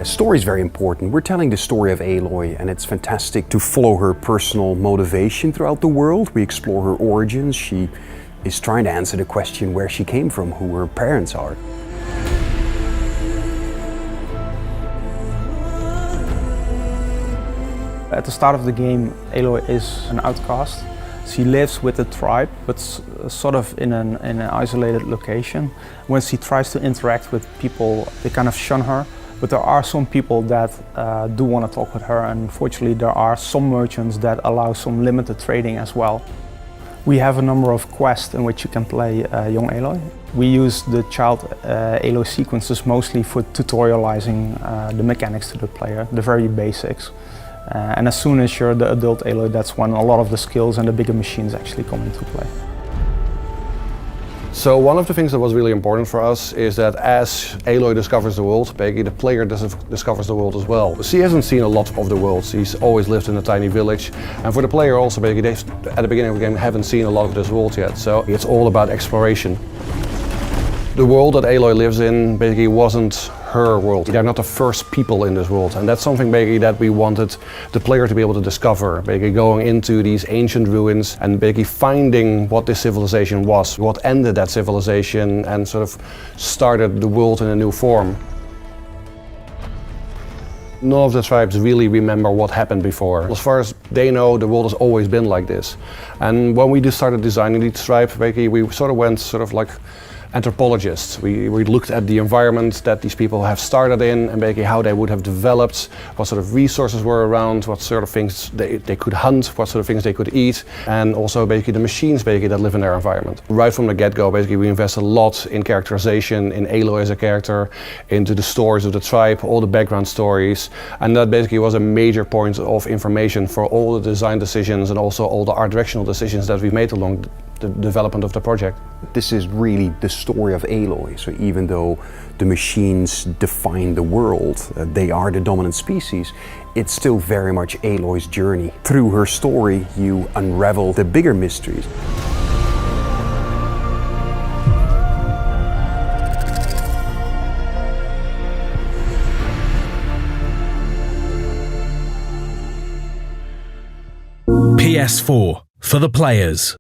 Story is very important. We're telling the story of Aloy, and it's fantastic to follow her personal motivation throughout the world. We explore her origins. She is trying to answer the question where she came from, who her parents are. At the start of the game, Aloy is an outcast. She lives with the tribe, but sort of in an isolated location. When she tries to interact with people, they kind of shun her. But there are some people that do want to talk with her, and fortunately there are some merchants that allow some limited trading as well. We have a number of quests in which you can play young Aloy. We use the child Aloy sequences mostly for tutorializing the mechanics to the player, the very basics. And as soon as you're the adult Aloy, that's when a lot of the skills and the bigger machines actually come into play. So one of the things that was really important for us is that as Aloy discovers the world, basically the player discovers the world as well. She hasn't seen a lot of the world. She's always lived in a tiny village. And for the player also, basically, they, at the beginning of the game, haven't seen a lot of this world yet. So it's all about exploration. The world that Aloy lives in basically wasn't her world. They're not the first people in this world, and that's something basically that we wanted the player to be able to discover. Basically going into these ancient ruins and basically finding what this civilization was, what ended that civilization and sort of started the world in a new form. None of the tribes really remember what happened before. As far as they know, the world has always been like this. And when we just started designing these tribes, basically we sort of went sort of like anthropologists. We looked at the environment that these people have started in and basically how they would have developed, what sort of resources were around, what sort of things they could hunt, what sort of things they could eat, and also basically the machines basically that live in their environment. Right from the get-go, basically we invest a lot in characterization, in Aloy as a character, into the stories of the tribe, all the background stories, and that basically was a major point of information for all the design decisions and also all the art directional decisions that we've made along the development of the project. This is really the story of Aloy. So even though the machines define the world, they are the dominant species, it's still very much Aloy's journey. Through her story, you unravel the bigger mysteries. PS4 for the players.